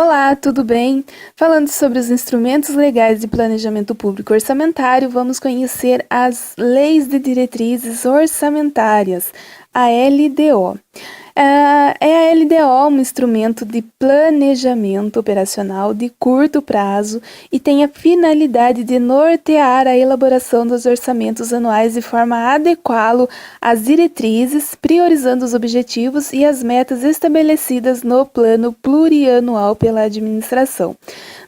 Olá, tudo bem? Falando sobre os instrumentos legais de planejamento público orçamentário, vamos conhecer as Leis de Diretrizes Orçamentárias, a LDO. A LDO um instrumento de planejamento operacional de curto prazo e tem a finalidade de nortear a elaboração dos orçamentos anuais de forma a adequá-lo às diretrizes, priorizando os objetivos e as metas estabelecidas no plano plurianual pela administração.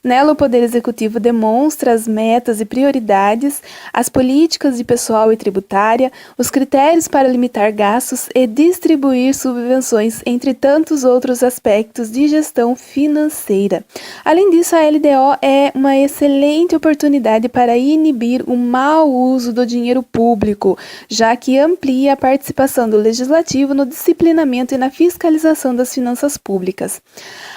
Nela, o Poder Executivo demonstra as metas e prioridades, as políticas de pessoal e tributária, os critérios para limitar gastos e distribuir subvenções, entre tantos outros aspectos de gestão financeira. Além disso, a LDO é uma excelente oportunidade para inibir o mau uso do dinheiro público, já que amplia a participação do Legislativo no disciplinamento e na fiscalização das finanças públicas.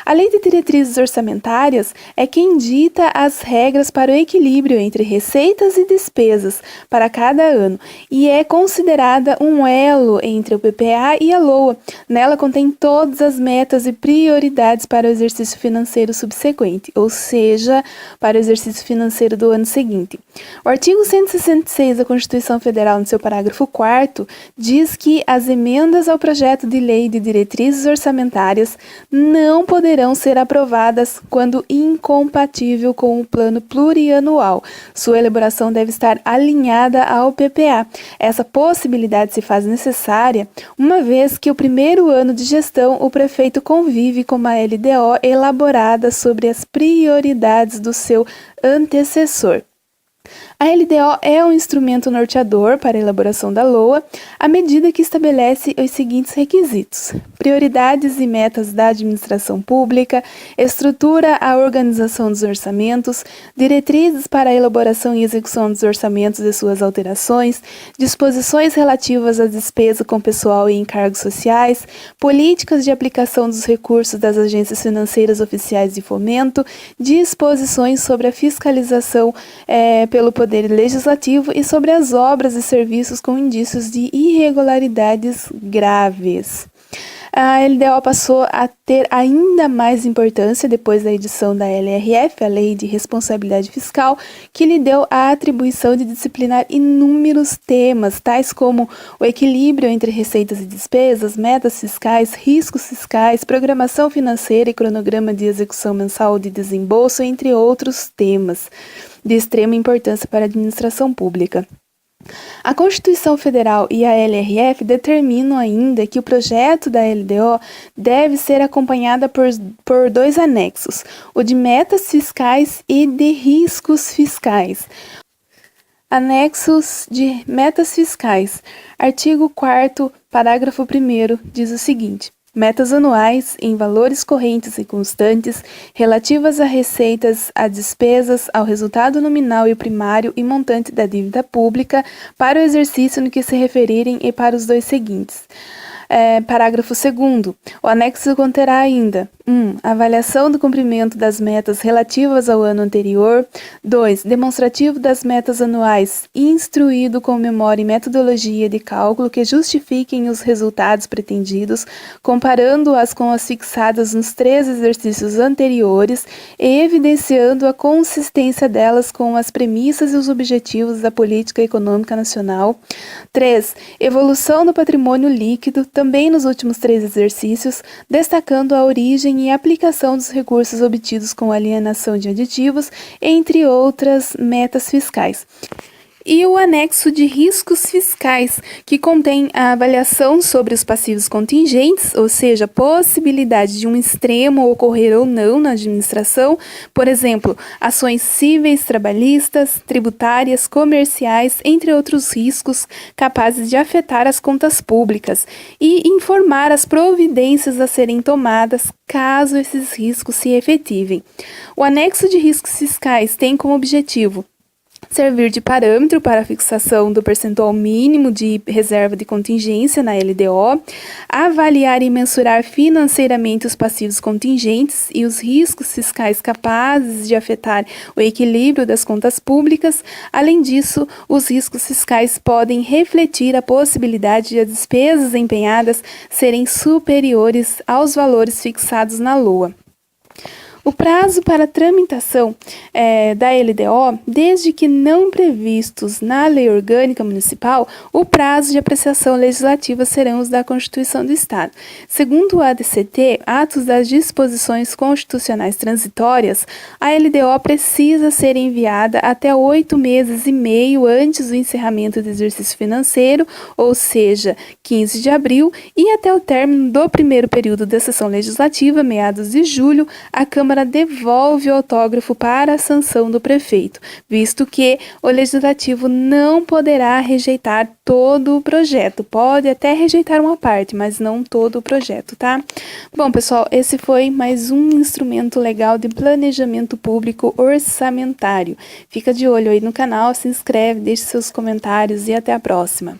A Lei de Diretrizes Orçamentárias é quem dita as regras para o equilíbrio entre receitas e despesas para cada ano e é considerada um elo entre o PPA e a LOA. Nela contém todas as metas e prioridades para o exercício financeiro subsequente, ou seja, para o exercício financeiro do ano seguinte. O artigo 166 da Constituição Federal, no seu parágrafo 4º, diz que as emendas ao projeto de lei de diretrizes orçamentárias não poderão ser aprovadas quando incompatível com o plano plurianual. Sua elaboração deve estar alinhada ao PPA. Essa possibilidade se faz necessária uma vez que o primeiro ano de gestão o prefeito convive com uma LDO elaborada sobre as prioridades do seu antecessor. A LDO é um instrumento norteador para a elaboração da LOA, à medida que estabelece os seguintes requisitos: prioridades e metas da administração pública, estrutura a organização dos orçamentos, diretrizes para a elaboração e execução dos orçamentos e suas alterações, disposições relativas à despesa com pessoal e encargos sociais, políticas de aplicação dos recursos das agências financeiras oficiais de fomento, disposições sobre a fiscalização pelo Poder Legislativo e sobre as obras e serviços com indícios de irregularidades graves. A LDO passou a ter ainda mais importância depois da edição da LRF, a Lei de Responsabilidade Fiscal, que lhe deu a atribuição de disciplinar inúmeros temas, tais como o equilíbrio entre receitas e despesas, metas fiscais, riscos fiscais, programação financeira e cronograma de execução mensal de desembolso, entre outros temas de extrema importância para a administração pública. A Constituição Federal e a LRF determinam ainda que o projeto da LDO deve ser acompanhado por dois anexos, o de metas fiscais e de riscos fiscais. Anexos de metas fiscais. Artigo 4º, parágrafo 1º, diz o seguinte: metas anuais em valores correntes e constantes relativas a receitas, a despesas, ao resultado nominal e primário e montante da dívida pública para o exercício no que se referirem e para os dois seguintes. Parágrafo 2º. O anexo conterá ainda: 1. Avaliação do cumprimento das metas relativas ao ano anterior. 2. Demonstrativo das metas anuais, instruído com memória e metodologia de cálculo que justifiquem os resultados pretendidos, comparando-as com as fixadas nos 3 exercícios anteriores e evidenciando a consistência delas com as premissas e os objetivos da política econômica nacional. 3. Evolução do patrimônio líquido, também nos últimos 3 exercícios, destacando a origem e aplicação dos recursos obtidos com alienação de aditivos, entre outras metas fiscais. E o anexo de riscos fiscais, que contém a avaliação sobre os passivos contingentes, ou seja, a possibilidade de um extremo ocorrer ou não na administração, por exemplo, ações cíveis, trabalhistas, tributárias, comerciais, entre outros riscos capazes de afetar as contas públicas, e informar as providências a serem tomadas caso esses riscos se efetivem. O anexo de riscos fiscais tem como objetivo servir de parâmetro para a fixação do percentual mínimo de reserva de contingência na LDO, avaliar e mensurar financeiramente os passivos contingentes e os riscos fiscais capazes de afetar o equilíbrio das contas públicas. Além disso, os riscos fiscais podem refletir a possibilidade de as despesas empenhadas serem superiores aos valores fixados na LOA. O prazo para tramitação da LDO, desde que não previstos na Lei Orgânica Municipal, o prazo de apreciação legislativa serão os da Constituição do Estado. Segundo o ADCT, atos das disposições constitucionais transitórias, a LDO precisa ser enviada até 8 meses e meio antes do encerramento do exercício financeiro, ou seja, 15 de abril, e até o término do primeiro período da sessão legislativa, meados de julho, a Câmara devolve o autógrafo para a sanção do prefeito, visto que o Legislativo não poderá rejeitar todo o projeto. Pode até rejeitar uma parte, mas não todo o projeto, tá? Bom, pessoal, esse foi mais um instrumento legal de planejamento público orçamentário. Fica de olho aí no canal, se inscreve, deixe seus comentários e até a próxima.